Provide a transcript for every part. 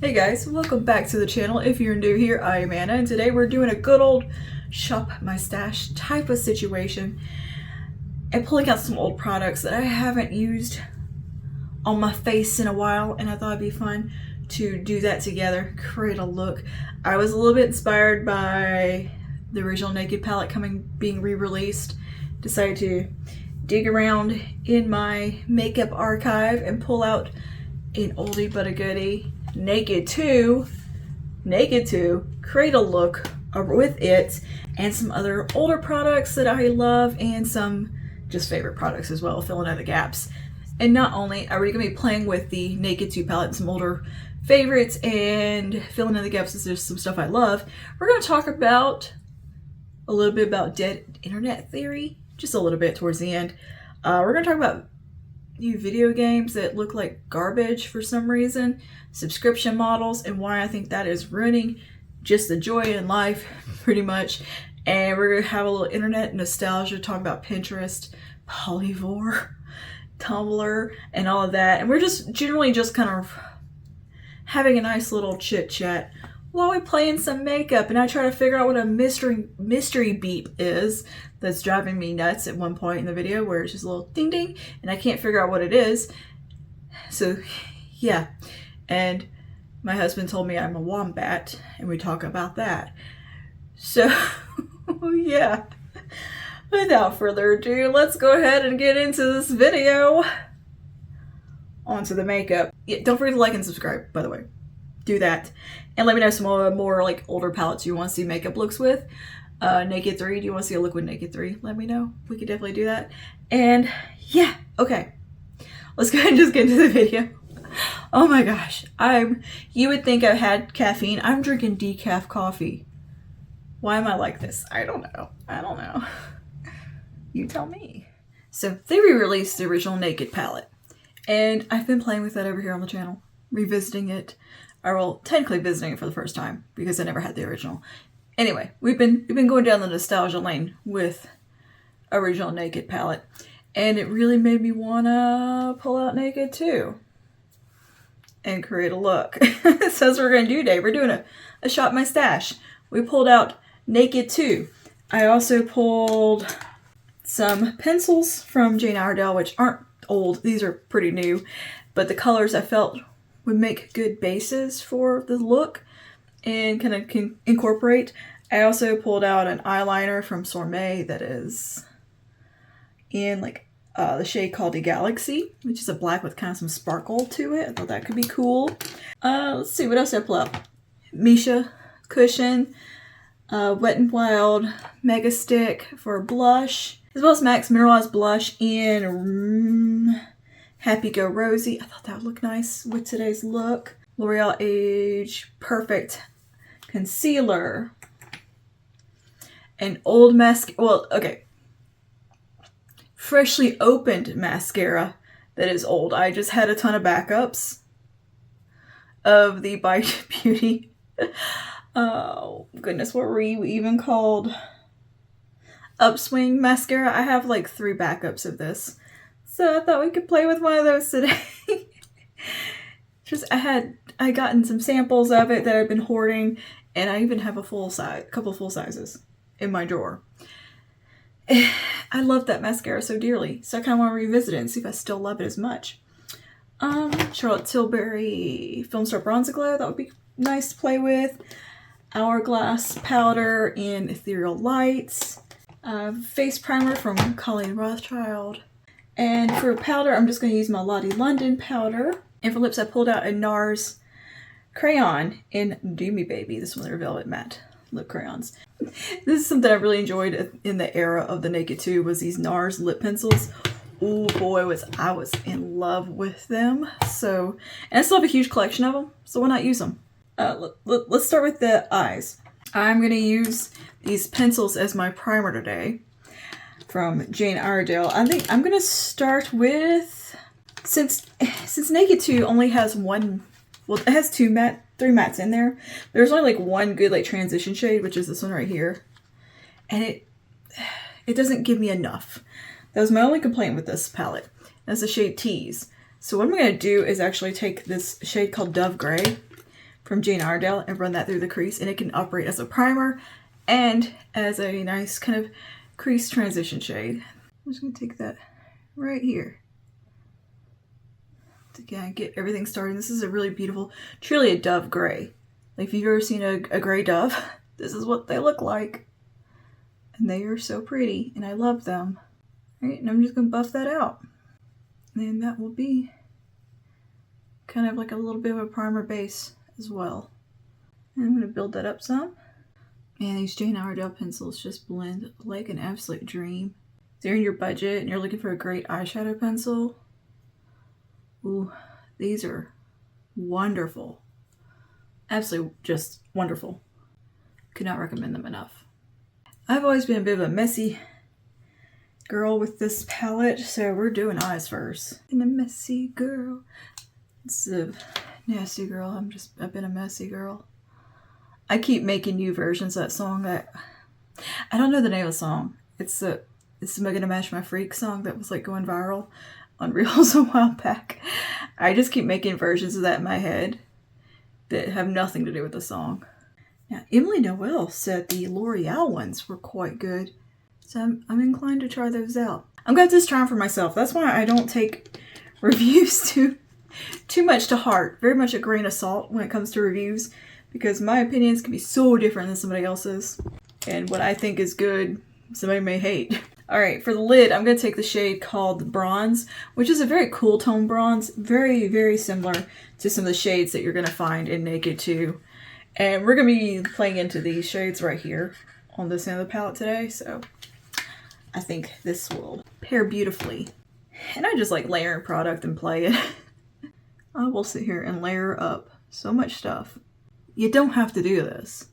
Hey guys, welcome back to the channel. If you're new here, I am Anna, and today we're doing a good old shop my stash type of situation and pulling out some old products that I haven't used on my face in a while, and I thought it'd be fun to do that together, create a look. I was a little bit inspired by the original Naked palette being re-released. Decided to dig around in my makeup archive and pull out an oldie but a goodie, Naked 2, create a look with it, and some other older products that I love, and some just favorite products as well, filling out the gaps. And not only are we going to be playing with the Naked 2 palette and some older favorites and filling in the gaps as there's some stuff I love, we're going to talk about a little bit about dead internet theory, just a little bit towards the end. We're going to talk about new video games that look like garbage for some reason, subscription models, and why I think that is ruining just the joy in life, pretty much. And we're going to have a little internet nostalgia, talking about Pinterest, Polyvore, Tumblr, and all of that. And we're just generally just kind of having a nice little chit chat while we play in some makeup, and I try to figure out what a mystery beep is that's driving me nuts at one point in the video, where it's just a little ding ding and I can't figure out what it is. So yeah, and my husband told me I'm a wombat, and we talk about that. So yeah, without further ado, let's go ahead and get into this video. Onto the makeup. Yeah, don't forget to like and subscribe, by the way. Do that. And let me know some more like older palettes you want to see makeup looks with. Naked 3, do you want to see a look with Naked 3? Let me know. We could definitely do that. And yeah, okay. Let's go ahead and just get into the video. Oh my gosh. You would think I had caffeine. I'm drinking decaf coffee. Why am I like this? I don't know. You tell me. So they re-released the original Naked palette, and I've been playing with that over here on the channel, revisiting it. Or well, technically visiting it for the first time because I never had the original. Anyway, we've been going down the nostalgia lane with original Naked palette, and it really made me wanna pull out Naked 2 and create a look. So that's what we're gonna do today. We're doing a shop my stash. We pulled out Naked 2. I also pulled some pencils from Jane Iredale, which aren't old. These are pretty new, but the colors I felt would make good bases for the look and kind of can incorporate. I also pulled out an eyeliner from Sourmet that is in like the shade called the Galaxy, which is a black with kind of some sparkle to it. I thought that could be cool. Let's see, what else did I pull out? Misha Cushion, Wet n Wild Mega Stick for blush, as well as MAC's Mineralized Blush in Happy Go Rosy. I thought that would look nice with today's look. L'Oreal Age Perfect Concealer. An old freshly opened mascara that is old. I just had a ton of backups of the Bite Beauty. Oh goodness, what were you even called? Upswing mascara. I have like 3 backups of this. So I thought we could play with one of those today. I gotten some samples of it that I've been hoarding, and I even have a couple full sizes in my drawer. I love that mascara so dearly, so I kind of want to revisit it and see if I still love it as much. Charlotte Tilbury Film Star Bronzer Glow, that would be nice to play with. Hourglass powder in Ethereal Lights. Face primer from Colleen Rothschild. And for powder, I'm just going to use my Lottie London powder. And for lips, I pulled out a NARS crayon in Do Me Baby. This one, they're Velvet Matte lip crayons. This is something I really enjoyed in the era of the Naked 2, was these NARS lip pencils. Oh boy, I was in love with them. So, and I still have a huge collection of them, so why not use them? Let's start with the eyes. I'm going to use these pencils as my primer today from Jane Iredale. I think I'm going to start with, since Naked 2 only has one, well, it has 3 mattes in there. There's only like one good like transition shade, which is this one right here. And it doesn't give me enough. That was my only complaint with this palette. That's the shade Tease. So what I'm going to do is actually take this shade called Dove Gray from Jane Iredale and run that through the crease, and it can operate as a primer and as a nice kind of crease transition shade. I'm just going to take that right here to get everything started. This is a really beautiful, truly a dove gray. Like if you've ever seen a gray dove, this is what they look like. And they are so pretty, and I love them. All right, and I'm just going to buff that out. And that will be kind of like a little bit of a primer base as well. And I'm going to build that up some. Man, these Jane Iredale pencils just blend like an absolute dream. If you're in your budget and you're looking for a great eyeshadow pencil, ooh, these are wonderful. Absolutely just wonderful. Could not recommend them enough. I've always been a bit of a messy girl with this palette, so we're doing eyes first. And a messy girl. It's a nasty girl. I've been a messy girl. I keep making new versions of that song that I don't know the name of the song. It's the Gonna Match My Freak song that was like going viral on Reels a while back. I just keep making versions of that in my head that have nothing to do with the song. Now, Emily Noel said the L'Oreal ones were quite good, so I'm inclined to try those out. I'm going to just try them for myself. That's why I don't take reviews too much to heart. Very much a grain of salt when it comes to reviews, because my opinions can be so different than somebody else's. And what I think is good, somebody may hate. Alright, for the lid, I'm going to take the shade called the Bronze, which is a very cool tone bronze. Very, very similar to some of the shades that you're going to find in Naked 2. And we're going to be playing into these shades right here on this end of the palette today. So I think this will pair beautifully. And I just like layering product and play it. I will sit here and layer up so much stuff. You don't have to do this.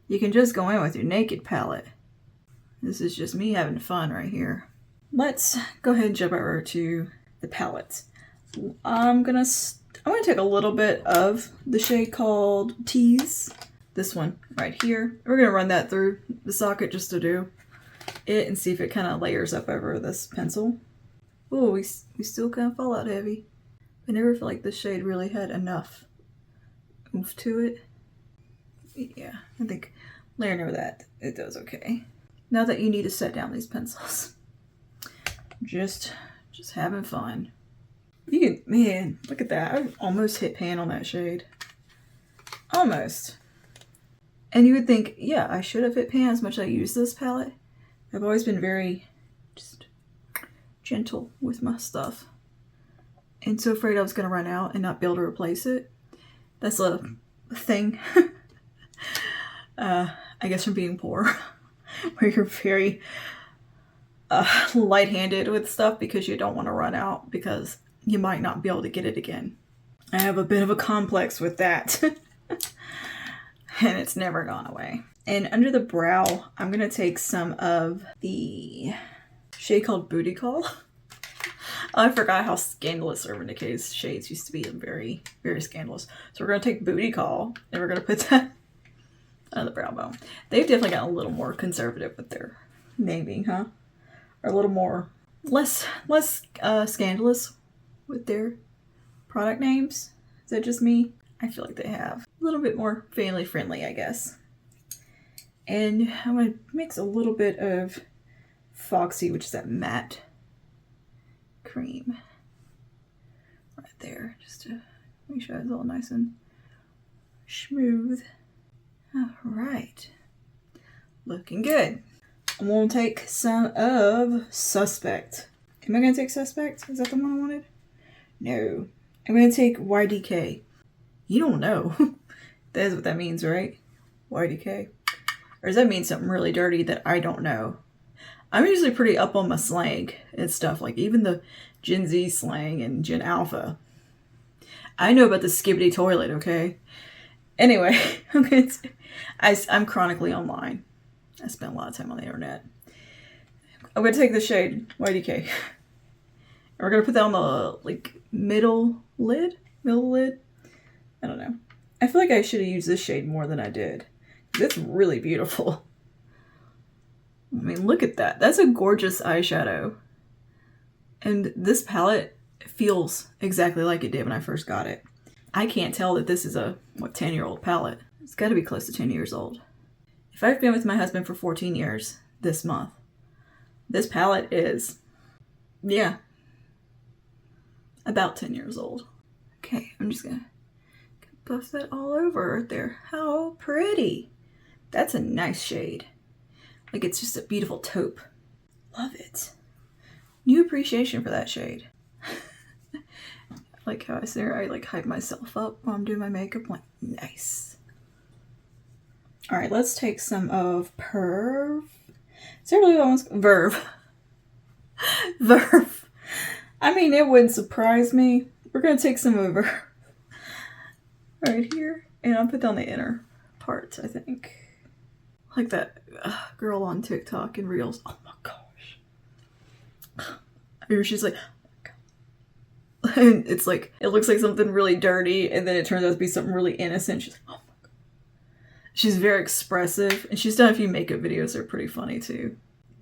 You can just go in with your Naked palette. This is just me having fun right here. Let's go ahead and jump over to the palettes. I'm gonna take a little bit of the shade called Tease. This one right here. We're gonna run that through the socket just to do it and see if it kind of layers up over this pencil. Oh, we still kind of fall out heavy. I never feel like this shade really had enough oomph to it. Yeah, I think layering over that, it does okay. Now that you need to set down these pencils. Just having fun. You can, man, look at that. I almost hit pan on that shade. Almost. And you would think, yeah, I should have hit pan as much as I use this palette. I've always been very just gentle with my stuff. And so afraid I was going to run out and not be able to replace it. That's a thing. I guess from being poor. Where you're very light-handed with stuff because you don't want to run out because you might not be able to get it again. I have a bit of a complex with that. And it's never gone away. And under the brow, I'm going to take some of the shade called Booty Call. I forgot how scandalous Urban Decay's shades used to be. Very, very scandalous. So we're going to take Booty Call and we're going to put that on the brow bone. They've definitely gotten a little more conservative with their naming, huh? Or a little more, less scandalous with their product names. Is that just me? I feel like they have a little bit more family friendly, I guess. And I'm going to mix a little bit of Foxy, which is that matte cream right there, just to make sure it's all nice and smooth. All right, looking good. I'm gonna take some of Suspect. Am I gonna take Suspect? Is that the one I wanted? No. I'm gonna take YDK. You don't know. That is what that means, right? YDK. Or does that mean something really dirty that I don't know? I'm usually pretty up on my slang and stuff, like even the Gen Z slang and Gen Alpha. I know about the skibbity toilet, okay? Anyway, I'm chronically online. I spend a lot of time on the internet. I'm going to take the shade YDK. And we're going to put that on the middle lid. I don't know. I feel like I should have used this shade more than I did. It's really beautiful. I mean, look at that. That's a gorgeous eyeshadow. And this palette feels exactly like it did when I first got it. I can't tell that this is a, 10-year-old palette. It's got to be close to 10 years old. If I've been with my husband for 14 years this month, this palette is, yeah, about 10 years old. Okay, I'm just gonna buff that all over right there. How pretty. That's a nice shade. Like, it's just a beautiful taupe. Love it. New appreciation for that shade. Like how I say, I like hype myself up while I'm doing my makeup. I'm like, nice. All right, let's take some of Perv. Is that really what one's Verve? Verve. I mean, it wouldn't surprise me. We're gonna take some of Verve right here, and I'll put down the inner parts. I think, like that girl on TikTok and Reels. Oh my gosh. Or she's like, and it's like, it looks like something really dirty, and then it turns out to be something really innocent. She's like, oh my god. She's very expressive, and she's done a few makeup videos that are pretty funny too.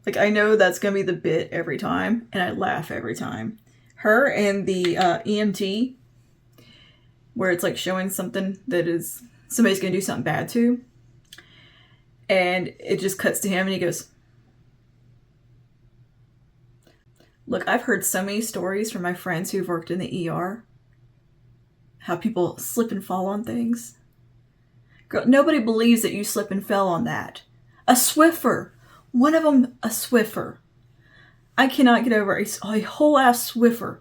Like, I know that's gonna be the bit every time, and I laugh every time. Her and the EMT, where it's like showing something that is somebody's gonna do something bad to, and it just cuts to him, and he goes, look, I've heard so many stories from my friends who've worked in the ER, how people slip and fall on things. Girl, nobody believes that you slip and fell on that. A Swiffer. One of them, a Swiffer. I cannot get over a whole ass Swiffer.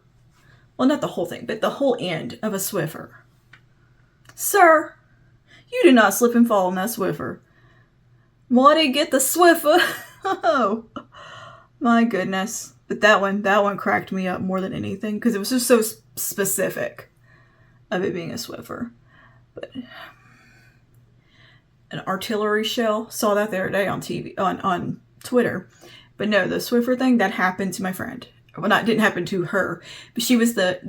Well, not the whole thing, but the whole end of a Swiffer. Sir, you did not slip and fall on that Swiffer. Why did you get the Swiffer? Oh, my goodness. But that one cracked me up more than anything because it was just so specific of it being a Swiffer. But an artillery shell, saw that the other day on TV, on Twitter. But no, the Swiffer thing, that happened to my friend. Well, not didn't happen to her, but she was the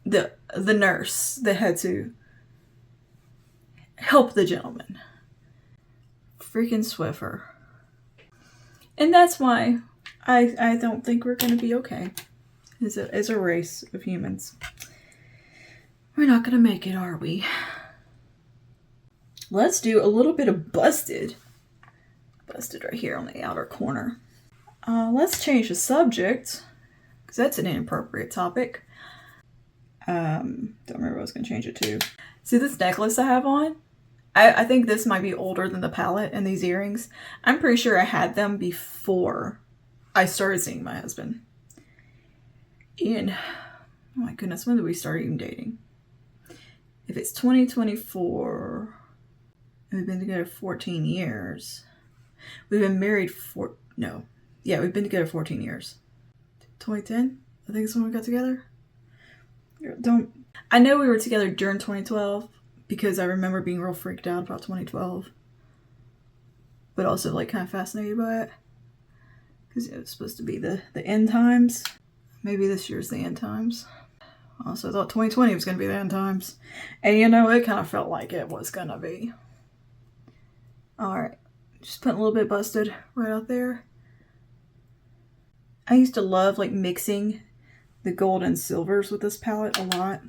nurse that had to help the gentleman. Freaking Swiffer. And that's why I don't think we're going to be okay as a race of humans. We're not going to make it, are we? Let's do a little bit of Busted. Busted right here on the outer corner. Let's change the subject, because that's an inappropriate topic. Don't remember what I was going to change it to. See this necklace I have on? I think this might be older than the palette and these earrings. I'm pretty sure I had them before I started seeing my husband. And, oh my goodness, when did we start even dating? If it's 2024, and we've been together 14 years. We've been married we've been together 14 years. 2010, I think is when we got together. I know we were together during 2012 because I remember being real freaked out about 2012. But also like kind of fascinated by it. Because it was supposed to be the end times. Maybe this year's the end times. Also, I thought 2020 was going to be the end times. And you know, it kind of felt like it was going to be. Alright, just putting a little bit Busted right out there. I used to love like mixing the gold and silvers with this palette a lot.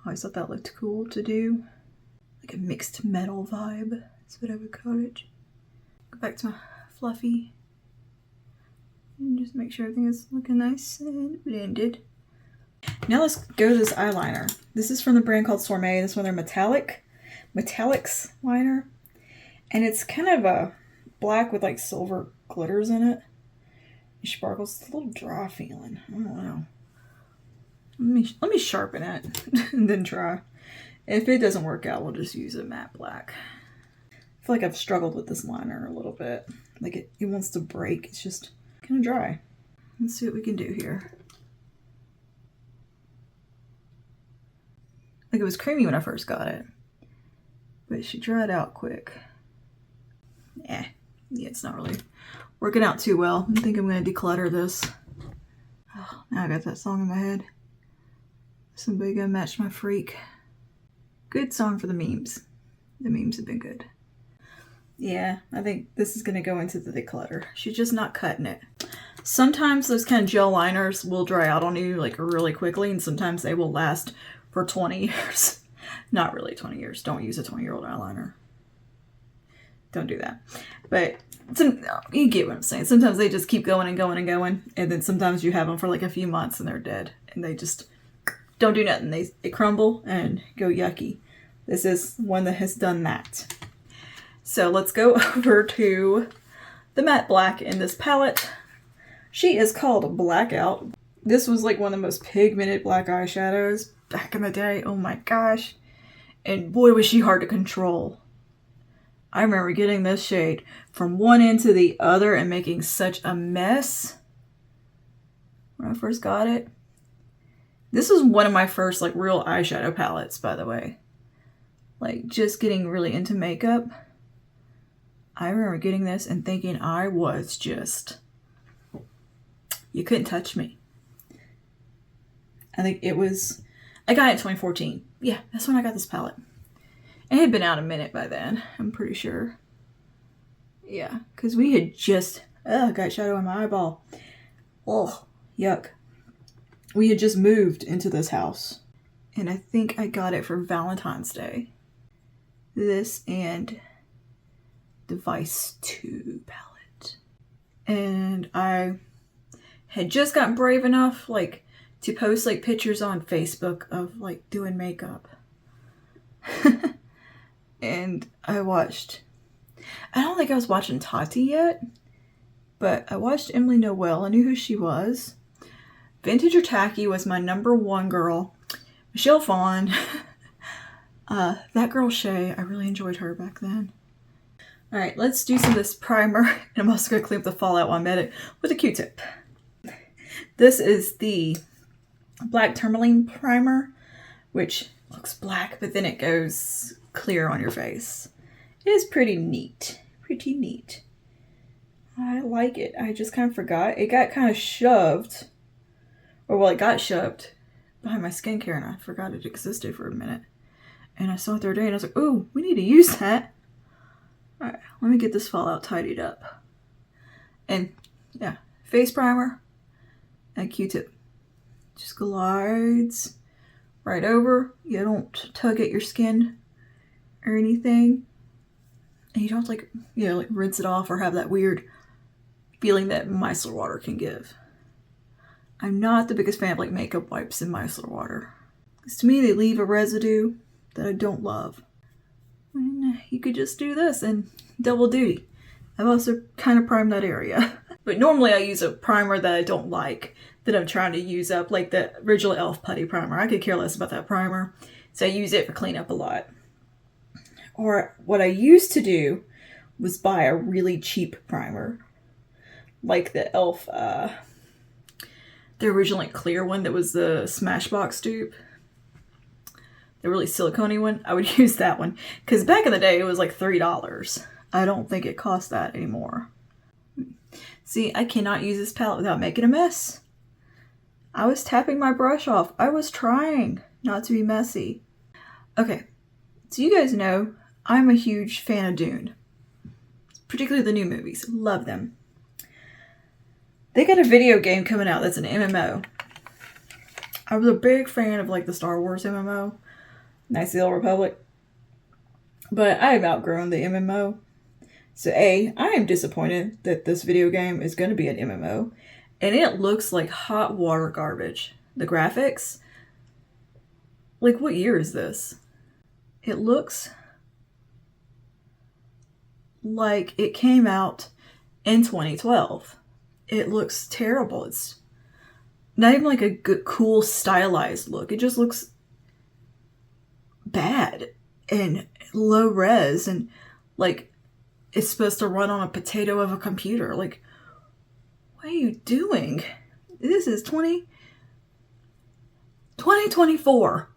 I always thought that looked cool to do. Like a mixed metal vibe. That's what I would call it. Go back to my fluffy. And just make sure everything is looking nice and blended. Now let's go to this eyeliner. This is from the brand called Sourmet. This is one of their metallics liner. And it's kind of a black with like silver glitters in it. It sparkles. It's a little dry feeling. I don't know. Let me sharpen it and then try. If it doesn't work out, we'll just use a matte black. I feel like I've struggled with this liner a little bit. Like it wants to break. It's just kind of dry. Let's see what we can do here. Like it was creamy when I first got it. But she dried out quick. Yeah, it's not really working out too well. I think I'm going to declutter this. Oh, now I got that song in my head. Somebody gonna match my freak. Good song for the memes. The memes have been good. Yeah, I think this is going to go into the declutter. She's just not cutting it. Sometimes those kind of gel liners will dry out on you like really quickly, and sometimes they will last for 20 years. Not really 20 years. Don't use a 20-year-old eyeliner. Don't do that. But you get what I'm saying. Sometimes they just keep going and going and going. And then sometimes you have them for like a few months and they're dead. And they just don't do nothing. They crumble and go yucky. This is one that has done that. So let's go over to the matte black in this palette. She is called Blackout. This was like one of the most pigmented black eyeshadows back in the day. Oh my gosh. And boy, was she hard to control. I remember getting this shade from one end to the other and making such a mess when I first got it. This was one of my first like real eyeshadow palettes, by the way. Like just getting really into makeup. I remember getting this and thinking I was just, you couldn't touch me. I think it was, I got it in 2014. Yeah, that's when I got this palette. It had been out a minute by then, I'm pretty sure. Yeah, because we had just, got shadow in my eyeball. Oh, yuck. We had just moved into this house. And I think I got it for Valentine's Day. This and the Vice 2 palette. And I had just gotten brave enough, like, to post, like, pictures on Facebook of, like, doing makeup. And I don't think I was watching Tati yet, but I watched Emily Noel. I knew who she was. Vintage or Tacky was my #1 girl. Michelle Phan. That girl Shay, I really enjoyed her back then. Alright, let's do some of this primer. And I'm also going to clean up the fallout while I'm at it with a Q-tip. This is the Black Tourmaline Primer, which looks black, but then it goes clear on your face. It is pretty neat. Pretty neat. I like it. I just kind of forgot. It got kind of shoved. Or, well, it got shoved behind my skincare, and I forgot it existed for a minute. And I saw it the other day, and I was like, ooh, we need to use that. Alright, let me get this fallout tidied up. And, yeah, face primer and Q-tip. Just glides right over. You don't tug at your skin or anything. And you don't like rinse it off or have that weird feeling that micellar water can give. I'm not the biggest fan of like makeup wipes in micellar water. Because to me they leave a residue that I don't love. And you could just do this and double duty. I've also kind of primed that area. But normally I use a primer that I don't like, that I'm trying to use up, like the original e.l.f. Putty Primer. I could care less about that primer, so I use it for cleanup a lot. Or what I used to do was buy a really cheap primer, like the e.l.f. The original clear one that was the Smashbox dupe. The really silicone-y one. I would use that one. Because back in the day, it was like $3. I don't think it costs that anymore. See, I cannot use this palette without making a mess. I was tapping my brush off. I was trying not to be messy. Okay, so you guys know I'm a huge fan of Dune. Particularly the new movies. Love them. They got a video game coming out that's an MMO. I was a big fan of like the Star Wars MMO. Knights of the Old Republic. But I have outgrown the MMO. So I am disappointed that this video game is going to be an MMO. And it looks like hot water garbage. The graphics. Like, what year is this? It looks like it came out in 2012. It looks terrible. It's not even like a good, cool, stylized look. It just looks bad and low res and like it's supposed to run on a potato of a computer. Like, what are you doing? This is 2024.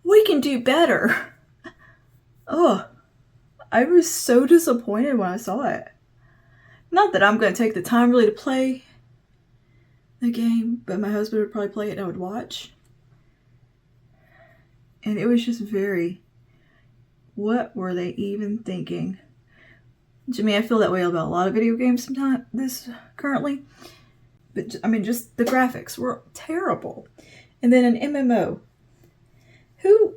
We can do better. Oh, I was so disappointed when I saw it. Not that I'm going to take the time really to play the game, but my husband would probably play it and I would watch. And it was just very, what were they even thinking? To me, I feel that way about a lot of video games sometimes, currently. But, I mean, just the graphics were terrible. And then an MMO. Who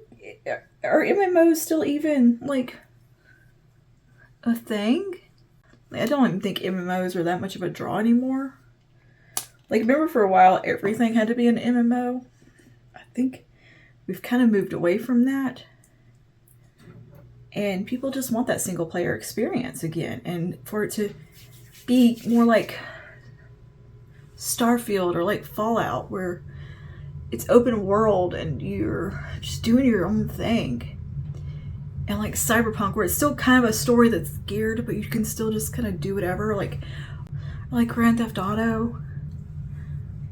are MMOs still even like a thing? I don't even think MMOs are that much of a draw anymore. Like, remember for a while everything had to be an MMO? I think we've kind of moved away from that. And people just want that single player experience again. And for it to be more like Starfield or like Fallout, where it's open world and you're just doing your own thing. And like Cyberpunk, where it's still kind of a story that's geared, but you can still just kind of do whatever. Like Grand Theft Auto.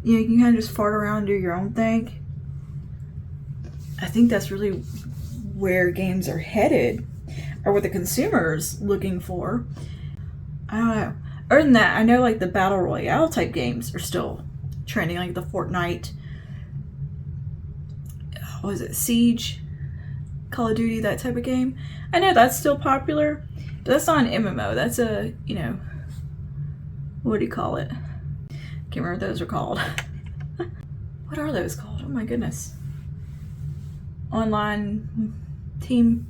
You know, you can kind of just fart around and do your own thing. I think that's really where games are headed, or what the consumer's looking for. I don't know. Other than that, I know like the Battle Royale type games are still trending, like the Fortnite, what is it, Siege, Call of Duty, that type of game. I know that's still popular, but that's not an MMO. That's a, you know, what do you call it? Can't remember what those are called. What are those called? Oh my goodness. Online team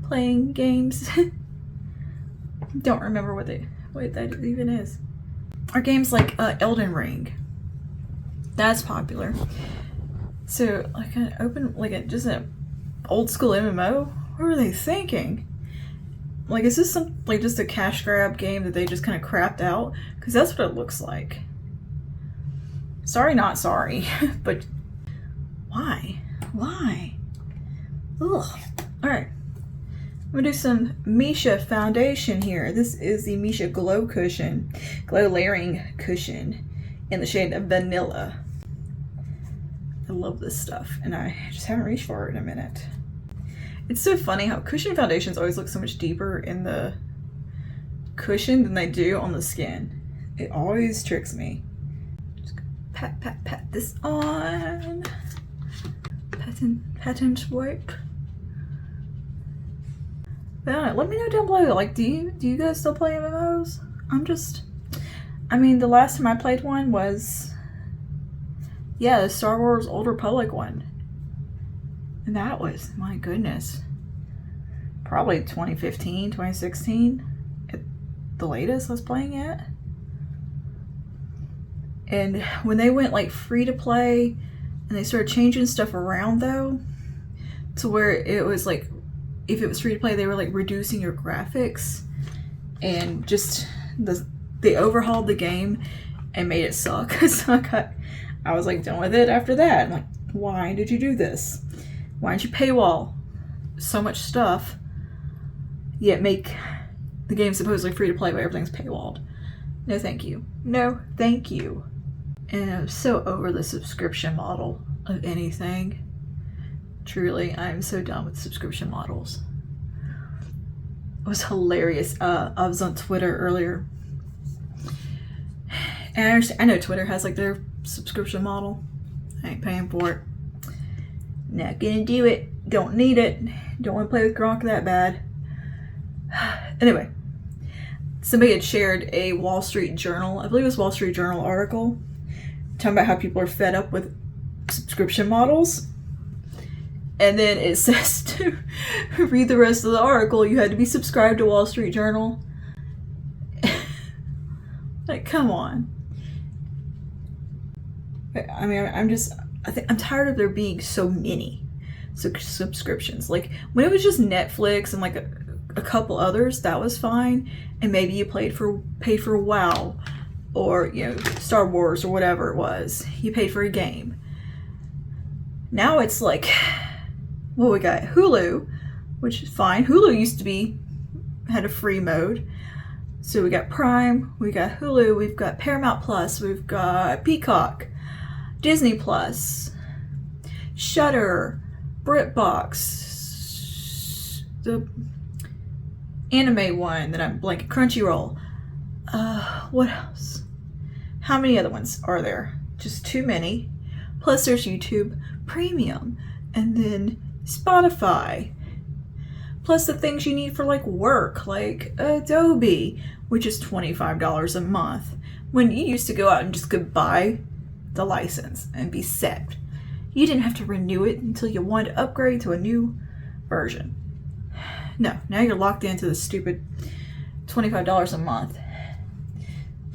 playing games. Don't remember what that even is. Or games like Elden Ring. That's popular. So like an open, like just an old school MMO. What were they thinking? Like, is this some like just a cash grab game that they just kind of crapped out? Because that's what it looks like. Sorry, not sorry, but why? Why? Ugh. All right. I'm gonna do some Misha foundation here. This is the Misha Glow Layering Cushion in the shade of Vanilla. I love this stuff, and I just haven't reached for it in a minute. It's so funny how cushion foundations always look so much deeper in the cushion than they do on the skin. It always tricks me. Just pat this on. Pat and swipe. But let me know down below. Like, do you guys still play MMOs? I mean, the last time I played one was, yeah, the Star Wars Old Republic one. And that was, my goodness, probably 2015, 2016 at the latest I was playing it. And when they went like free to play and they started changing stuff around though, to where it was like, if it was free to play, they were like reducing your graphics and just they overhauled the game and made it suck. So I was like done with it after that. I'm like, why did you do this? Why didn't you paywall so much stuff, yet make the game supposedly free to play but everything's paywalled? No thank you. No thank you. And I'm so over the subscription model of anything. Truly, I'm so done with subscription models. It was hilarious. I was on Twitter earlier. And I know Twitter has like their subscription model. I ain't paying for it. Not gonna do it. Don't need it. Don't want to play with Gronk that bad. Anyway, somebody had shared a Wall Street Journal, I believe it was Wall Street Journal article, talking about how people are fed up with subscription models. And then it says to read the rest of the article, you had to be subscribed to Wall Street Journal. Like, come on. I mean, I'm tired of there being so many subscriptions. Like, when it was just Netflix and like a couple others, that was fine. And maybe you paid for WoW or, you know, Star Wars or whatever it was. You paid for a game. Now it's like, well, we got Hulu, which is fine. Hulu had a free mode. So we got Prime, we got Hulu, we've got Paramount Plus, we've got Peacock, Disney Plus, Shudder, BritBox, the anime one that I'm blanking, Crunchyroll. What else? How many other ones are there? Just too many. Plus there's YouTube Premium, and then Spotify. Plus the things you need for like work, like Adobe, which is $25 a month. When you used to go out and just go buy the license and be set. you didn't have to renew it until you wanted to upgrade to a new version. No, now you're locked into the stupid $25 a month.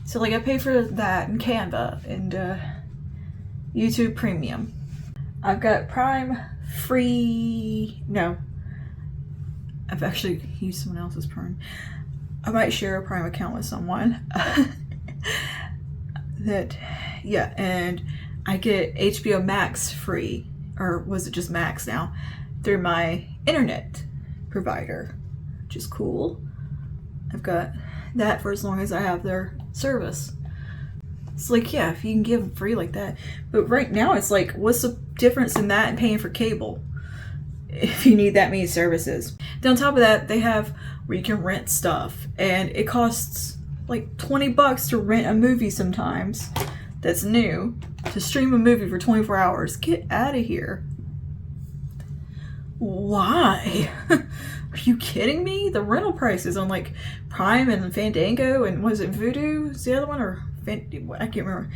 So like I pay for that and Canva and YouTube Premium. I've got Prime free. No, I've actually used someone else's Prime. I might share a Prime account with someone. And I get HBO Max free, or was it just Max now, through my internet provider, which is cool. I've got that for as long as I have their service. It's like, yeah, if you can give them free like that. But right now it's like, what's the difference in that and paying for cable if you need that many services? Then on top of that, they have where you can rent stuff, and it costs like $20 to rent a movie sometimes that's new, to stream a movie for 24 hours. Get out of here. Why? Are you kidding me? The rental prices on like Prime and Fandango and was it Vudu? Is the other one, or I can't remember.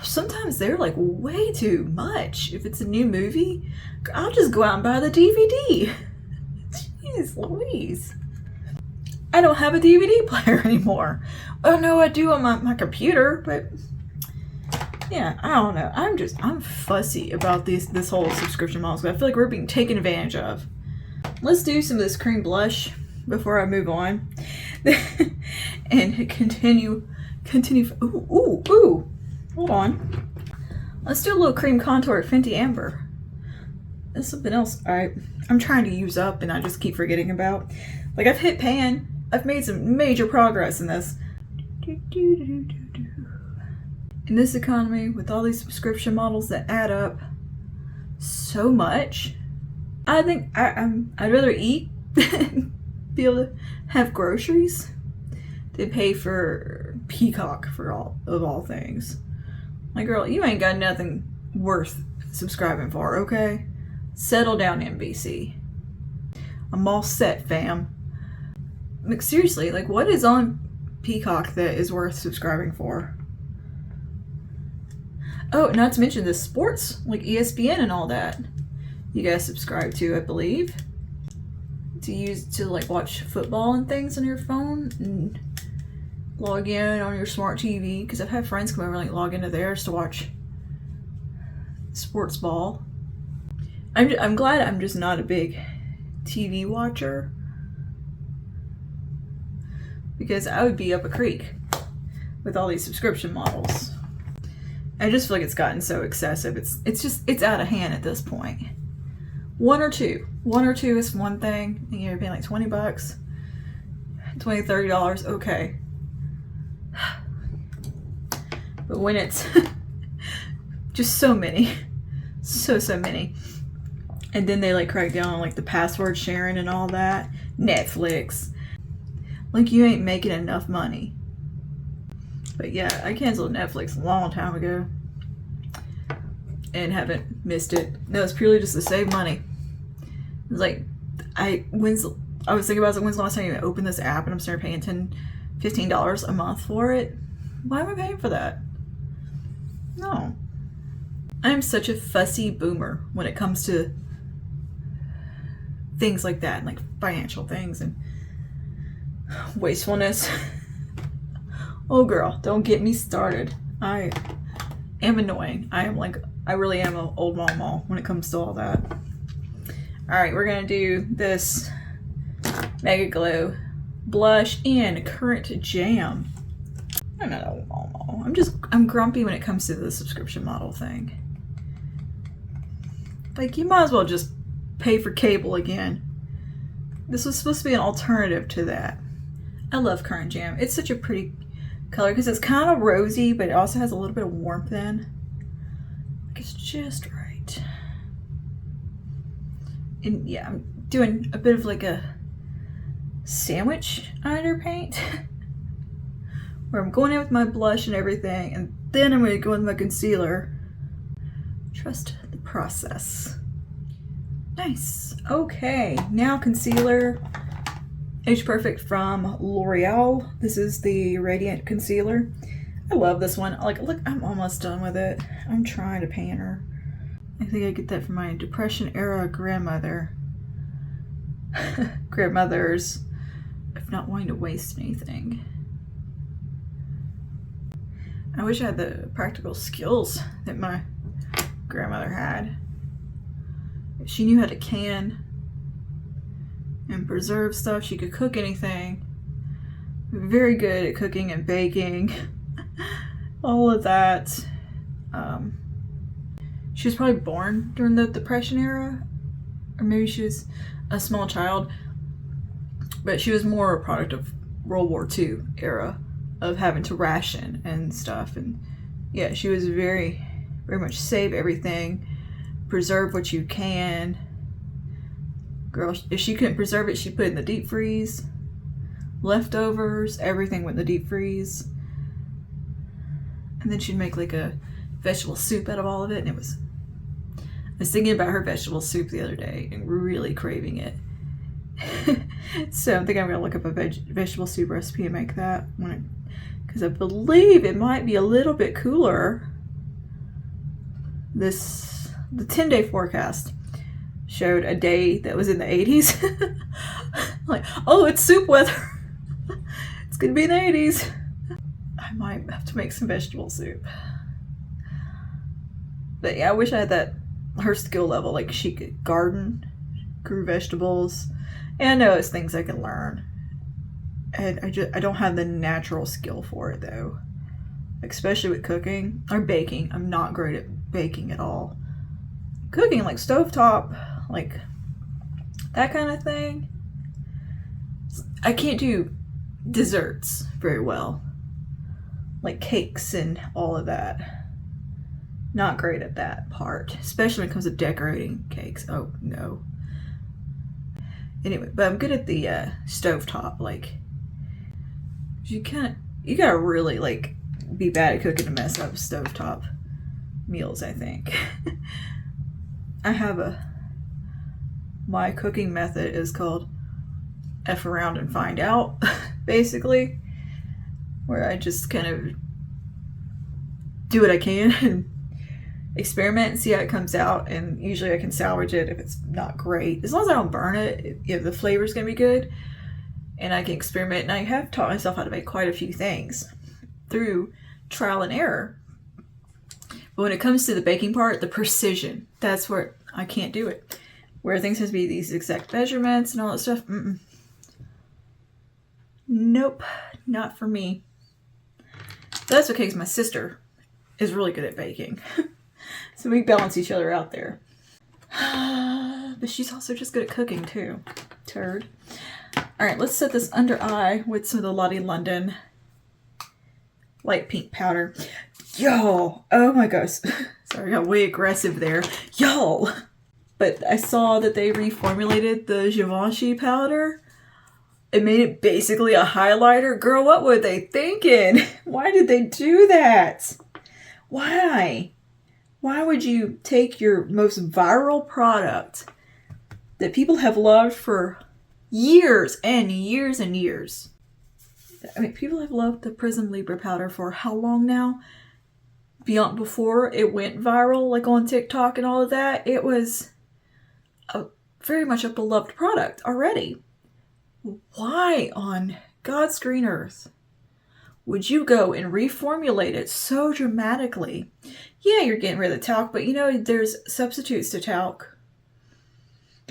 Sometimes they're like way too much. If it's a new movie, I'll just go out and buy the DVD. Jeez Louise. I don't have a DVD player anymore. Oh no, I do on my computer, but yeah, I don't know. I'm fussy about this whole subscription model. I feel like we're being taken advantage of. Let's do some of this cream blush before I move on. And continue. Ooh. Hold on. Let's do a little cream contour at Fenty Amber. That's something else I'm trying to use up and I just keep forgetting about. Like, I've hit pan. I've made some major progress in this. In this economy, with all these subscription models that add up so much, I think I'd rather eat than be able to have groceries than pay for Peacock for all things. Like, girl, you ain't got nothing worth subscribing for, okay? Settle down, NBC. I'm all set, fam. Like, seriously, like, what is on Peacock that is worth subscribing for? Oh, not to mention the sports, like ESPN and all that. You guys subscribe to, I believe. To like watch football and things on your phone and log in on your smart TV. Because I've had friends come over and like log into theirs to watch sports ball. I'm glad I'm just not a big TV watcher, because I would be up a creek with all these subscription models. I just feel like it's gotten so excessive. It's out of hand at this point. One or two is one thing, and you're paying like $20, $30, okay. But when it's just so many, so many, and then they like crack down on like the password sharing and all that, Netflix, like you ain't making enough money. But yeah, I canceled Netflix a long time ago and haven't missed it. No, it's purely just to save money. It was like, I was thinking about it, when's the last time you opened this app and I'm starting paying $15 a month for it? Why am I paying for that? No. I'm such a fussy boomer when it comes to things like that, and like financial things and wastefulness. Oh girl, don't get me started. I am annoying. I really am an old mama when it comes to all that. Alright, we're gonna do this Mega Glow blush in Current Jam. I'm not old mama. I'm grumpy when it comes to the subscription model thing. Like, you might as well just pay for cable again. This was supposed to be an alternative to that. I love Current Jam. It's such a pretty color because it's kind of rosy, but it also has a little bit of warmth in. Like, it's just right. And yeah, I'm doing a bit of like a sandwich underpaint where I'm going in with my blush and everything, and then I'm going to go in with my concealer. Trust the process. Nice. Okay, now concealer. Age Perfect from L'Oreal. This is the Radiant Concealer. I love this one. Like, look, I'm almost done with it. I'm trying to pan her. I think I get that from my Depression era grandmothers, of not wanting to waste anything. I wish I had the practical skills that my grandmother had. She knew how to can and preserve stuff. She could cook anything. Very good at cooking and baking. All of that. She was probably born during the Depression era, or maybe she was a small child, but she was more a product of World War II era of having to ration and stuff. And yeah, she was very much save everything, preserve what you can. Girl, if she couldn't preserve it, she put it in the deep freeze. Leftovers, everything went in the deep freeze. And then she'd make like a vegetable soup out of all of it, and I was thinking about her vegetable soup the other day and really craving it. So I think I'm gonna look up a vegetable soup recipe and make that because I believe it might be a little bit cooler. The 10-day forecast showed a day that was in the 80s. Like, oh, it's soup weather. It's gonna be in the 80s. I might have to make some vegetable soup. But yeah, I wish I had her skill level. Like, she could garden, grew vegetables, and I know it's things I can learn. And I don't have the natural skill for it though. Especially with cooking or baking. I'm not great at baking at all. Cooking, like stovetop, like that kind of thing. I can't do desserts very well. Like cakes and all of that. Not great at that part, especially when it comes to decorating cakes. Oh no. Anyway, but I'm good at the stovetop. Like, you gotta really like be bad at cooking to mess up stovetop meals, I think. I have my cooking method is called F around and find out, basically, where I just kind of do what I can and experiment and see how it comes out, and usually I can salvage it if it's not great. As long as I don't burn it, if the flavor's gonna be good, and I can experiment. And I have taught myself how to make quite a few things through trial and error. But when it comes to the baking part, the precision, that's where I can't do it. Where things have to be these exact measurements and all that stuff. Nope, not for me. But that's okay, because my sister is really good at baking. So we balance each other out there. But she's also just good at cooking too. Turd. Alright, let's set this under eye with some of the Lottie London light pink powder. Y'all! Oh my gosh. Sorry, I got way aggressive there. Y'all! But I saw that they reformulated the Givenchy powder. It made it basically a highlighter. Girl, what were they thinking? Why did they do that? Why? Why would you take your most viral product that people have loved for years and years and years? I mean, people have loved the Prism Libra powder for how long now? Before it went viral, like on TikTok and all of that, it was very much a beloved product already. Why on God's green earth would you go and reformulate it so dramatically? Yeah, you're getting rid of the talc, but you know, there's substitutes to talc.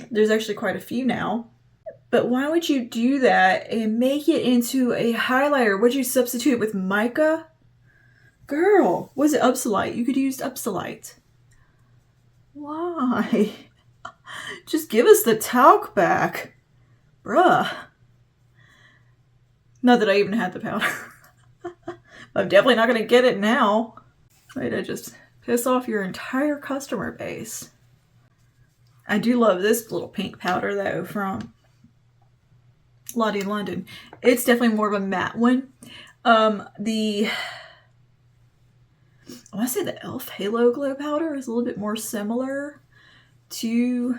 There's actually quite a few now. But why would you do that and make it into a highlighter? Would you substitute it with mica? Girl, was it Upsolite? You could use Upsolite. Why? Just give us the talc back. Bruh. Not that I even had the powder. I'm definitely not going to get it now. Way to just piss off your entire customer base. I do love this little pink powder though from Lottie London. It's definitely more of a matte one. I want to say the e.l.f. Halo Glow powder is a little bit more similar to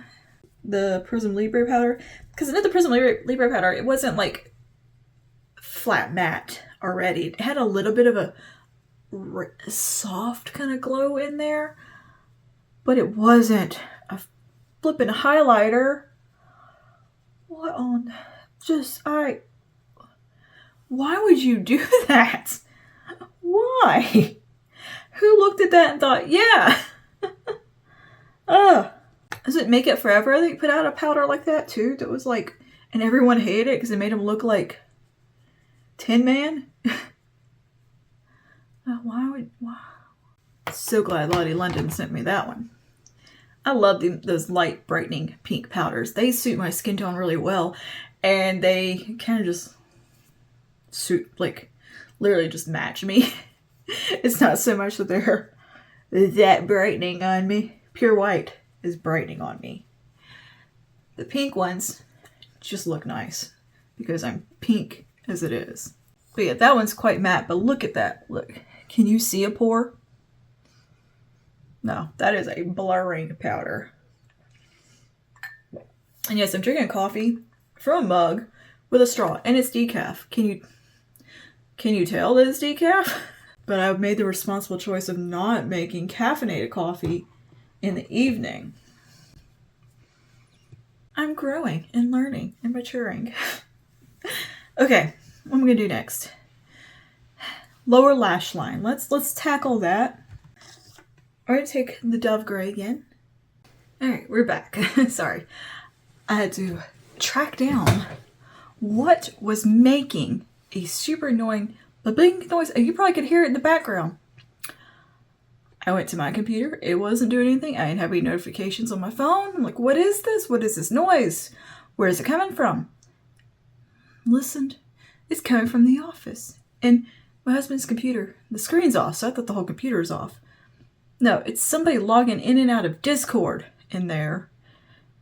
the Prism Libre powder. Because I know the Prism Libre powder, it wasn't like flat matte already. It had a little bit of a soft kind of glow in there. but it wasn't a flippin' highlighter. What on? Why would you do that? Why? Who looked at that and thought, yeah. Ugh. Does it Make It Forever? They put out a powder like that too. That was like, and everyone hated it because it made him look like Tin Man. Why? So glad Lottie London sent me that one. I love those light brightening pink powders. They suit my skin tone really well, and they kind of just suit, like, literally just match me. It's not so much that they're that brightening on me. Pure white is brightening on me. The pink ones just look nice because I'm pink as it is. But yeah, that one's quite matte, but look at that. Look, can you see a pore? No, that is a blurring powder. And yes, I'm drinking coffee from a mug with a straw, and it's decaf. Can you tell that it's decaf? But I've made the responsible choice of not making caffeinated coffee in the evening. I'm growing and learning and maturing. Okay, what am I gonna do next? Lower lash line. Let's tackle that. All right, take the Dove Gray again. All right, we're back. Sorry. I had to track down what was making a super annoying ba-bing noise. You probably could hear it in the background. I went to my computer. It wasn't doing anything. I didn't have any notifications on my phone. I'm like, what is this? What is this noise? Where is it coming from? Listened. It's coming from the office. And my husband's computer, the screen's off, so I thought the whole computer is off. No, it's somebody logging in and out of Discord in there.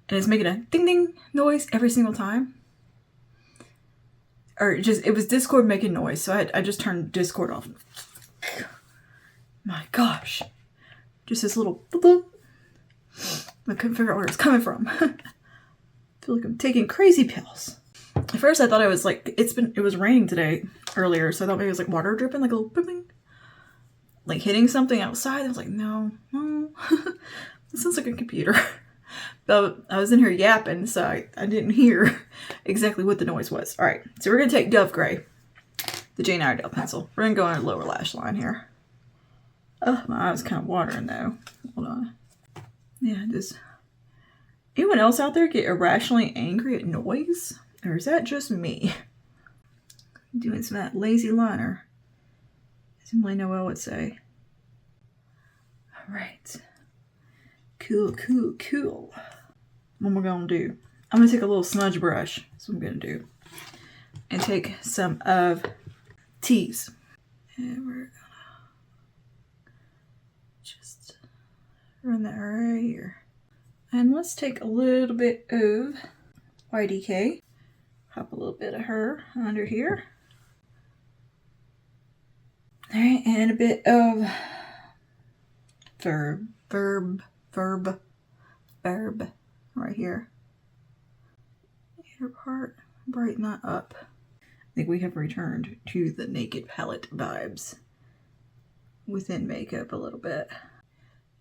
And it's making a ding ding noise every single time. Or it was Discord making noise, so I just turned Discord off. My gosh. Just this little boop. I couldn't figure out where it's coming from. I feel like I'm taking crazy pills. At first I thought it was like, it was raining today earlier, so I thought maybe it was like water dripping, like a little booping. Like hitting something outside. I was like, no. This sounds like a computer. But I was in here yapping, so I didn't hear exactly what the noise was. All right, so we're going to take Dove Gray, the Jane Iredale pencil. We're going to go on our lower lash line here. Oh, my eye was kind of watering, though. Hold on. Yeah, does anyone else out there get irrationally angry at noise? Or is that just me? Doing some of that lazy liner, as Emily Noel would say. All right. Cool. What am I going to do? I'm going to take a little smudge brush. That's what I'm going to do. And take some of T's. And we're going to just run that right here. And let's take a little bit of YDK. Pop a little bit of her under here. Alright, and a bit of verb right here. Inner part, brighten that up. I think we have returned to the Naked palette vibes within makeup a little bit.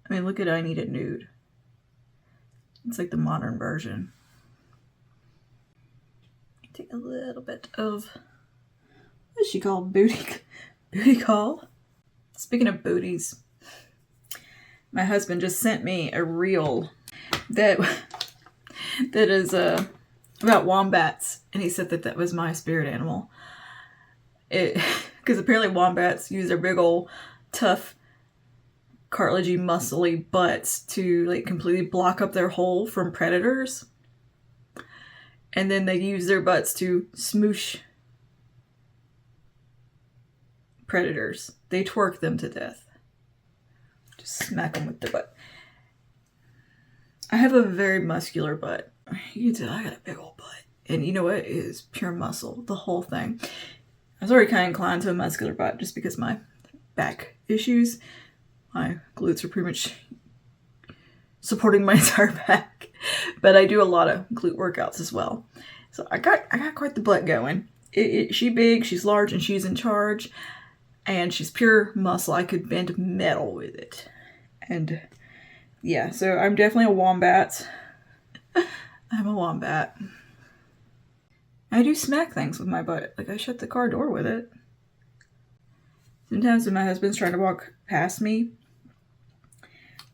I mean, look at I Need It Nude. It's like the modern version. Take a little bit of, what is she called? Booty call? Speaking of booties, my husband just sent me a reel that is about wombats, and he said that was my spirit animal. Because apparently wombats use their big old tough cartilagey muscly butts to like completely block up their hole from predators, and then they use their butts to smoosh predators. They twerk them to death. Just smack them with their butt. I have a very muscular butt. You can tell I got a big old butt. And you know what? It is pure muscle. The whole thing. I was already kind of inclined to a muscular butt just because my back issues. My glutes are pretty much supporting my entire back. But I do a lot of glute workouts as well. So I got quite the butt going. She's big, she's large, and she's in charge. And she's pure muscle. I could bend metal with it. And Yeah, so I'm definitely a wombat. I'm a wombat. I do smack things with my butt. Like, I shut the car door with it. Sometimes when my husband's trying to walk past me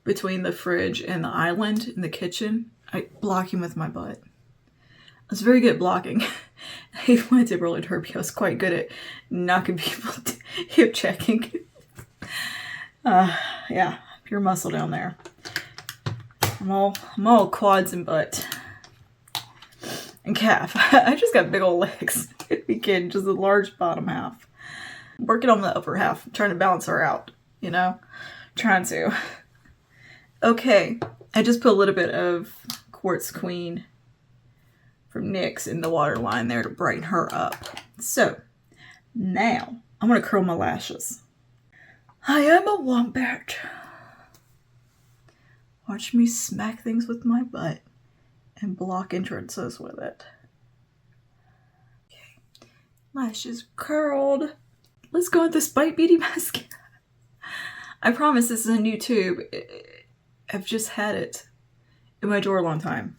between the fridge and the island in the kitchen, I block him with my butt. I was very good at blocking. Even when I did roller derby, I was quite good at knocking people hip checking. Yeah, pure muscle down there. I'm all quads and butt. And calf. I just got big old legs. Again, just a large bottom half. Working on the upper half, trying to balance her out, you know? Trying to. Okay, I just put a little bit of Quartz Queen from NYX in the waterline there to brighten her up. So, now, I'm going to curl my lashes. I am a wombat. Watch me smack things with my butt and block entrances with it. Okay, lashes curled. Let's go with this Bite Beauty mascara. I promise this is a new tube. I've just had it in my drawer a long time.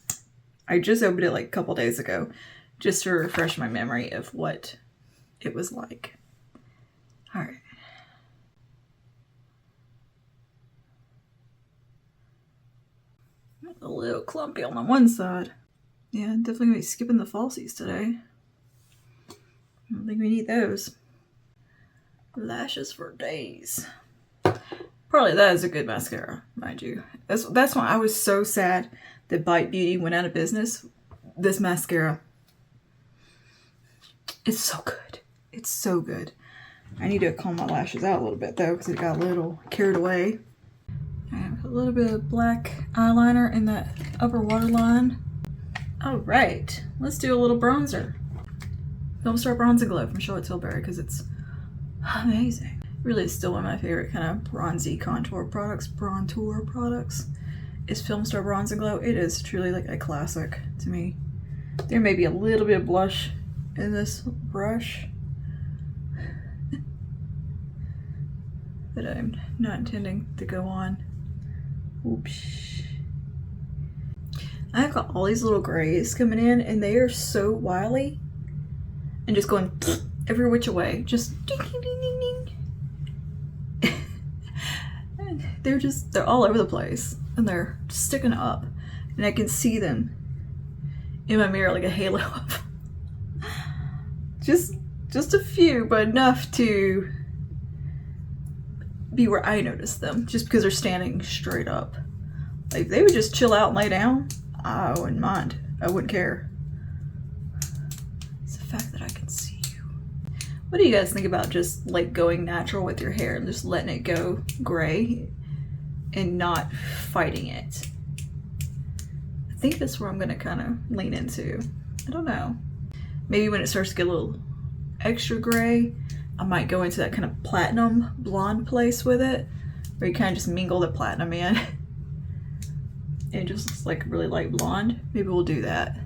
I just opened it like a couple days ago just to refresh my memory of what it was like. All right. A little clumpy on the one side. Yeah, definitely gonna be skipping the falsies today. I don't think we need those. Lashes for days. Probably that is a good mascara, mind you. That's why I was so sad that Bite Beauty went out of business. This mascara. It's so good. It's so good. I need to comb my lashes out a little bit though, because it got a little carried away. I have a little bit of black eyeliner in that upper waterline. Alright, let's do a little bronzer. Film Star Bronze and Glow from Charlotte Tilbury, because it's amazing. Really is still one of my favorite kind of bronzy contour products, is Film Star Bronze and Glow. It is truly like a classic to me. There may be a little bit of blush in this brush that I'm not intending to go on. Oops. I've got all these little grays coming in and they are so wily and just going every which way. Just ding, ding, ding, ding, ding. And they're all over the place and they're sticking up and I can see them in my mirror like a halo of just a few, but enough to be where I notice them just because they're standing straight up. Like if they would just chill out and lay down, I wouldn't mind. I wouldn't care. It's the fact that I can see you. What do you guys think about just like going natural with your hair and just letting it go gray and not fighting it? I think that's where I'm gonna kind of lean into. I don't know. Maybe when it starts to get a little extra gray, I might go into that kind of platinum blonde place with it, where you kind of just mingle the platinum in. And it just looks like really light blonde. Maybe we'll do that.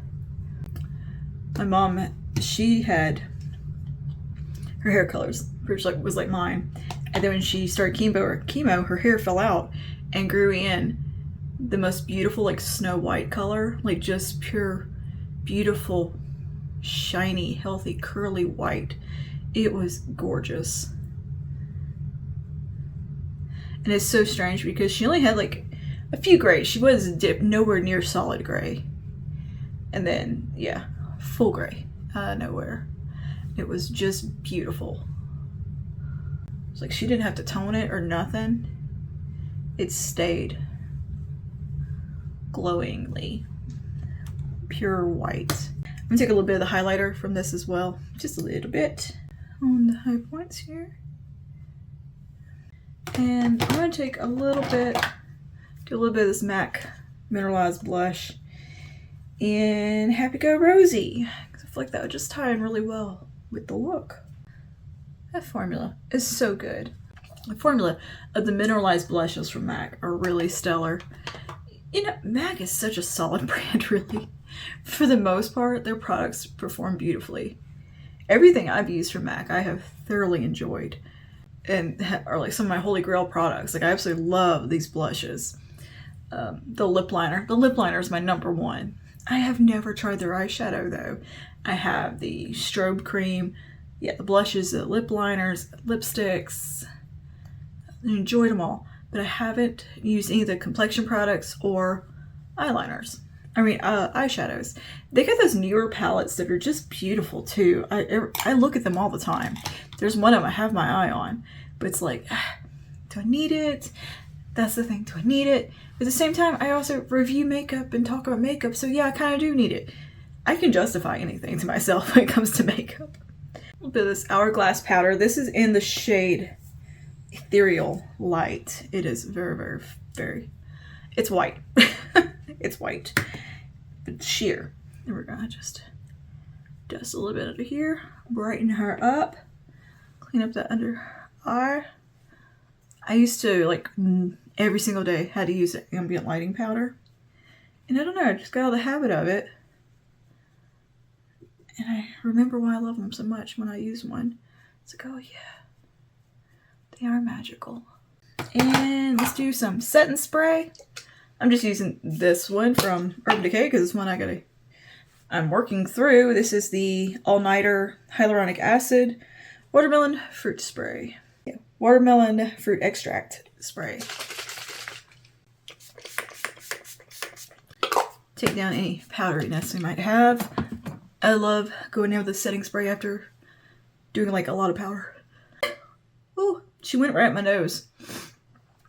My mom, she had her hair colors, which was like mine. And then when she started chemo, her hair fell out and grew in the most beautiful, like snow white color, like just pure, beautiful, shiny, healthy, curly white. It was gorgeous. And it's so strange because she only had like a few grays. She was nowhere near solid gray. And then, yeah, full gray. Nowhere. It was just beautiful. It's like she didn't have to tone it or nothing. It stayed glowingly pure white. I'm gonna take a little bit of the highlighter from this as well. Just a little bit on the high points here. And I'm gonna take a little bit, do a little bit of this MAC mineralized blush in Happy Go Rosy. I feel like that would just tie in really well with the look. That formula is so good. The formula of the mineralized blushes from MAC are really stellar. You know, MAC is such a solid brand, really. For the most part, their products perform beautifully. Everything I've used from MAC, I have thoroughly enjoyed. And are like some of my holy grail products. Like I absolutely love these blushes. the lip liner. The lip liner is my number one. I have never tried their eyeshadow though. I have the strobe cream, yeah, the blushes, the lip liners, lipsticks. I enjoyed them all, but I haven't used any of the complexion products or eyeliners. Eyeshadows. They got those newer palettes that are just beautiful too. I look at them all the time. There's one of them I have my eye on, but it's like, do I need it? That's the thing, do I need it? But at the same time, I also review makeup and talk about makeup, so yeah, I kind of do need it. I can justify anything to myself when it comes to makeup. A little bit of this Hourglass powder. This is in the shade Ethereal Light. It is very, very, very, it's white. It's white, but sheer. And we're gonna just dust a little bit under here, brighten her up, clean up that under eye. I used to, like, every single day had to use ambient lighting powder. And I don't know, I just got out of the habit of it. And I remember why I love them so much when I use one. It's like, oh yeah, they are magical. And let's do some setting spray. I'm just using this one from Urban Decay because it's one I'm working through. This is the All Nighter Hyaluronic Acid Watermelon Fruit Spray. Yeah, watermelon fruit extract spray. Take down any powderiness we might have. I love going in with a setting spray after doing like a lot of powder. Oh, she went right at my nose.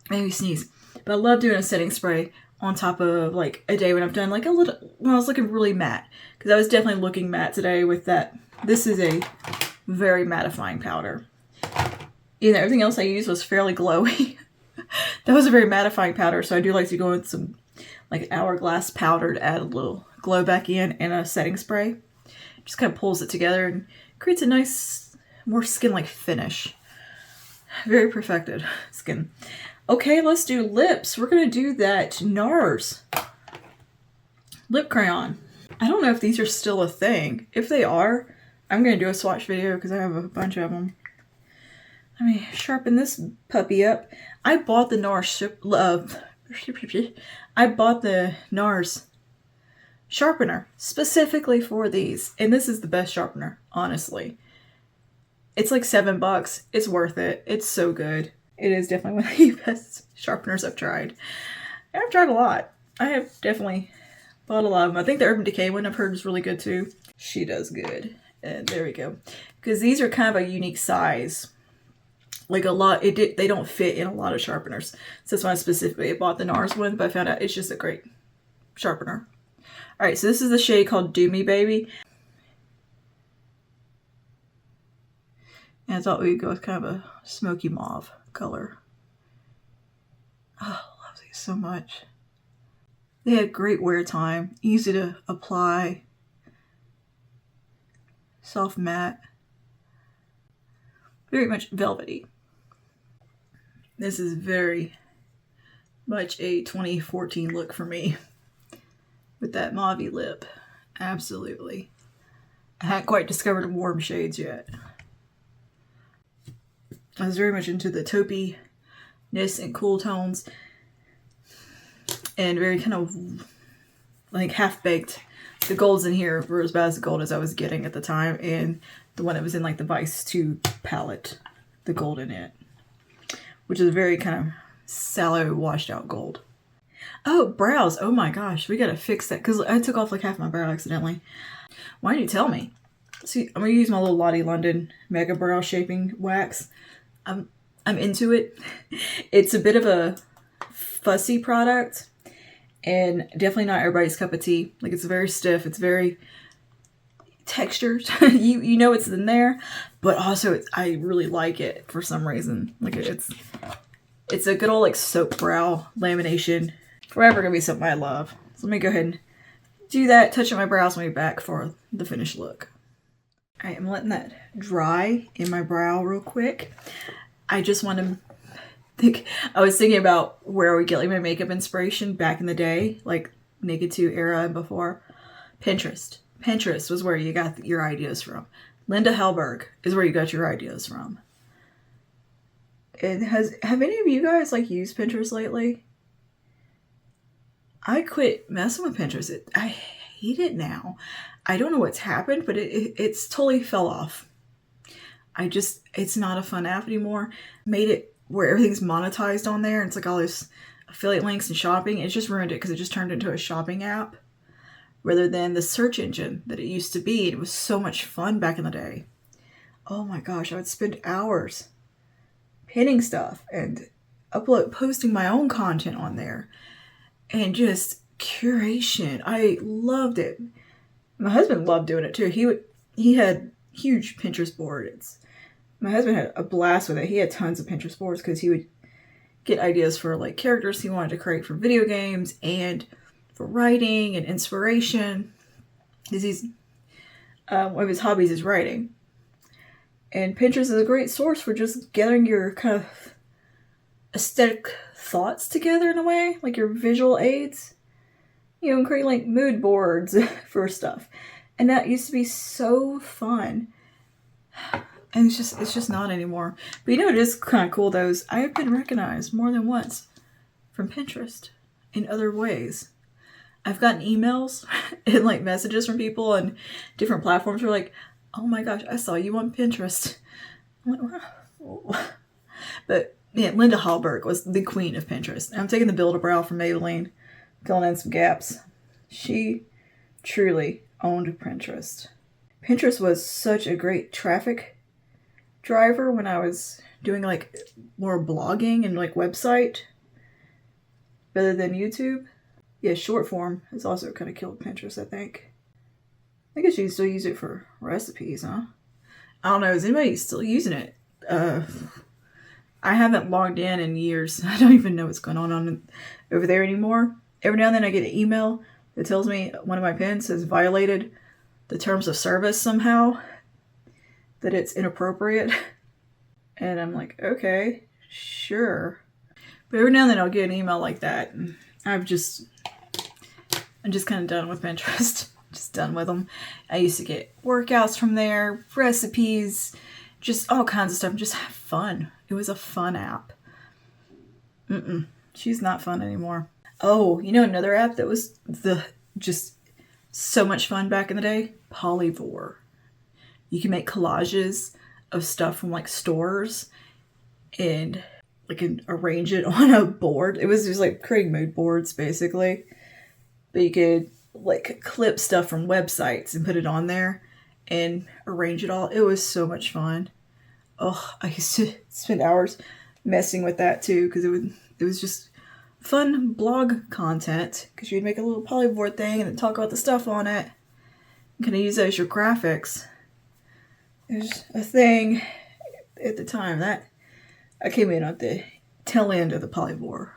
Maybe sneeze. But I love doing a setting spray on top of like a day when I've done like when I was looking really matte. Because I was definitely looking matte today with that. This is a very mattifying powder. Everything else I used was fairly glowy. That was a very mattifying powder, so I do like to go with some like Hourglass powder to add a little glow back in and a setting spray. Just kind of pulls it together and creates a nice, more skin-like finish. Very perfected skin. Okay, let's do lips. We're going to do that NARS lip crayon. I don't know if these are still a thing. If they are, I'm going to do a swatch video because I have a bunch of them. Let me sharpen this puppy up. I bought the NARS sharpener specifically for these, and this is the best sharpener, honestly. It's like $7. It's worth it. It's so good. It is definitely one of the best sharpeners I've tried. And I've tried a lot. I have definitely bought a lot of them. I think the Urban Decay one I've heard is really good too. She does good. And there we go. Because these are kind of a unique size. Like a lot, they don't fit in a lot of sharpeners. So that's why I specifically bought the NARS one, but I found out it's just a great sharpener. Alright, so this is the shade called Do Me Baby. And I thought we'd go with kind of a smoky mauve color. Oh, I love these so much. They have great wear time, easy to apply, soft matte, very much velvety. This is very much a 2014 look for me with that mauvey lip. Absolutely. I hadn't quite discovered warm shades yet. I was very much into the taupey-ness and cool tones and very kind of like half-baked. The golds in here were as bad as the gold as I was getting at the time, and the one that was in like the Vice 2 palette, the gold in it, which is a very kind of sallow, washed out gold. Oh, brows. Oh my gosh, we gotta fix that because I took off like half my brow accidentally. Why didn't you tell me? See, I'm gonna use my little Lottie London Mega Brow Shaping Wax. I'm into it. It's a bit of a fussy product and definitely not everybody's cup of tea. Like, it's very stiff. It's very textured. you know it's in there, but also I really like it for some reason. Like, it's a good old like soap brow lamination. Forever gonna be something I love. So let me go ahead and do that, touch up my brows, and be back for the finished look. Alright, I'm letting that dry in my brow real quick. I just want to think, I was thinking about where I would get like my makeup inspiration back in the day, like Naked 2 era and before. Pinterest. Pinterest was where you got your ideas from. Linda Hellberg is where you got your ideas from. And have any of you guys like used Pinterest lately? I quit messing with Pinterest. I hate it now. I don't know what's happened, but it's totally fell off. It's not a fun app anymore. Made it where everything's monetized on there. It's like all this affiliate links and shopping. It's just ruined it because it just turned into a shopping app rather than the search engine that it used to be. It was so much fun back in the day. Oh my gosh, I would spend hours pinning stuff and posting my own content on there. And just curation. I loved it. My husband loved doing it too. He had huge Pinterest boards. My husband had a blast with it. He had tons of Pinterest boards because he would get ideas for like characters he wanted to create for video games and for writing and inspiration. Because one of his hobbies is writing. And Pinterest is a great source for just gathering your kind of aesthetic thoughts together in a way, like your visual aids, and creating like mood boards for stuff. And that used to be so fun. And it's just not anymore. But it is kind of cool though, I have been recognized more than once from Pinterest in other ways. I've gotten emails and like messages from people on different platforms who are like, oh my gosh, I saw you on Pinterest. I'm like, wow. But yeah, Linda Hallberg was the queen of Pinterest. I'm taking the Build-A-Brow from Maybelline, filling in some gaps. She truly owned Pinterest. Pinterest was such a great traffic driver when I was doing like more blogging and like website better than YouTube. Yeah, short form has also kind of killed Pinterest, I think. I guess you can still use it for recipes, huh? I don't know. Is anybody still using it? I haven't logged in years. I don't even know what's going on over there anymore. Every now and then I get an email that tells me one of my pins has violated the terms of service somehow, that it's inappropriate. And I'm like, okay, sure. But every now and then I'll get an email like that. And I'm just kind of done with Pinterest. Just done with them. I used to get workouts from there, recipes, just all kinds of stuff. Just have fun. It was a fun app. She's not fun anymore. Oh, another app that was just so much fun back in the day? Polyvore. You can make collages of stuff from like stores and like arrange it on a board. It was just like creating mood boards basically. But you could like clip stuff from websites and put it on there and arrange it all. It was so much fun. Oh, I used to spend hours messing with that too because it was just fun blog content because you'd make a little polyboard thing and then talk about the stuff on it. You can use that as your graphics. There's a thing at the time that I came in at the tail end of the polyvore.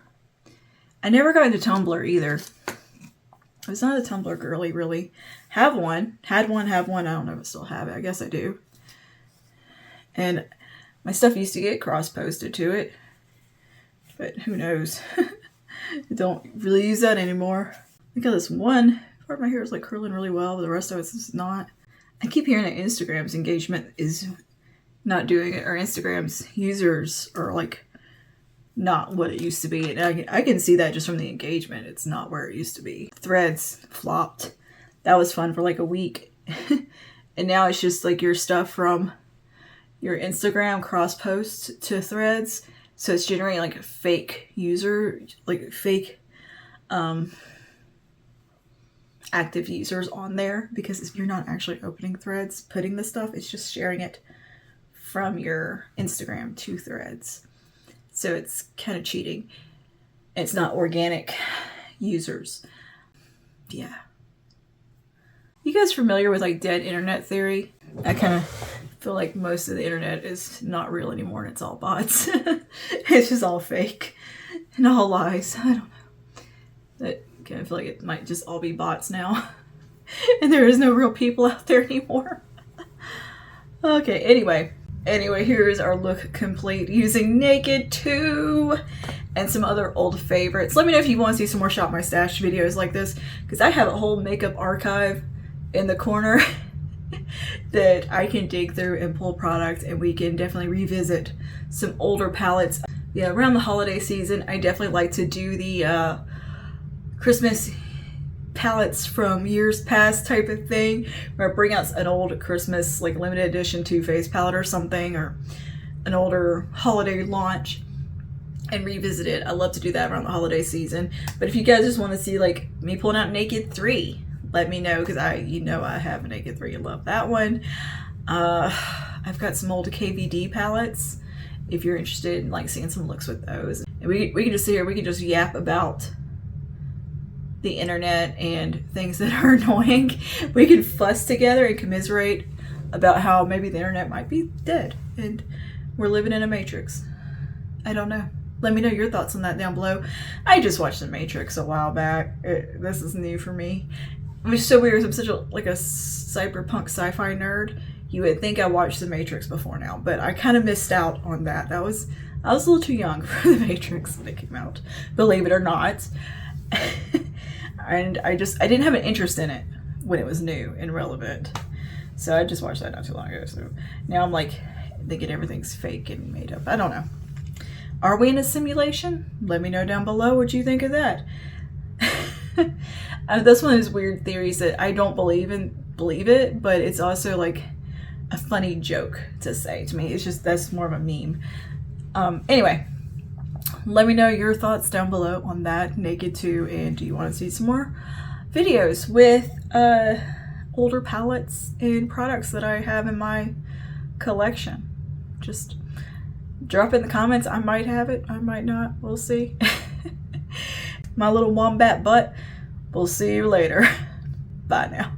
I never got into Tumblr either. I was not a Tumblr girly, really. Have one. Had one, have one. I don't know if I still have it. I guess I do. And my stuff used to get cross-posted to it. But who knows? I don't really use that anymore. I got this one part of my hair is like curling really well, but the rest of it's not. I keep hearing that Instagram's engagement is not doing it, or Instagram's users are like not what it used to be. And I can see that just from the engagement. It's not where it used to be. Threads flopped. That was fun for like a week. And now it's just like your stuff from your Instagram cross posts to Threads. So it's generating like a fake user, like fake active users on there, because if you're not actually opening Threads, putting the stuff, it's just sharing it from your Instagram to Threads. So it's kind of cheating. It's not organic users. Yeah. You guys familiar with like dead internet theory? I kind of feel like most of the internet is not real anymore and it's all bots. It's just all fake and all lies. I don't know. I kind of feel like it might just all be bots now. And there is no real people out there anymore. Okay, anyway, here is our look complete using Naked 2 and some other old favorites. Let me know if you want to see some more Shop My Stash videos like this, because I have a whole makeup archive in the corner that I can dig through and pull products, and we can definitely revisit some older palettes. Yeah, around the holiday season, I definitely like to do the Christmas palettes from years past type of thing, where I bring out an old Christmas like limited edition Too Faced palette or something, or an older holiday launch, and revisit it. I love to do that around the holiday season. But if you guys just want to see like me pulling out Naked 3, let me know, because I have a Naked 3 and love that one. I've got some old KVD palettes if you're interested in like seeing some looks with those. And we can just sit here, we can just yap about the internet and things that are annoying. We can fuss together and commiserate about how maybe the internet might be dead and we're living in a matrix. I don't know. Let me know your thoughts on that down below. I just watched The Matrix a while back. This is new for me. It was so weird. I'm such a cyberpunk sci-fi nerd. You would think I watched The Matrix before now, but I kind of missed out on that. I was a little too young for The Matrix when it came out, believe it or not. And I didn't have an interest in it when it was new and relevant. So I just watched that not too long ago. So now I'm like thinking everything's fake and made up. I don't know. Are we in a simulation? Let me know down below what you think of that. That's one of those weird theories that I don't believe it, but it's also like a funny joke to say to me. It's just, that's more of a meme. Anyway, let me know your thoughts down below on that Naked 2, and do you want to see some more videos with older palettes and products that I have in my collection? Just drop in the comments. I might have it, I might not, we'll see. My little wombat butt. We'll see you later. Bye now.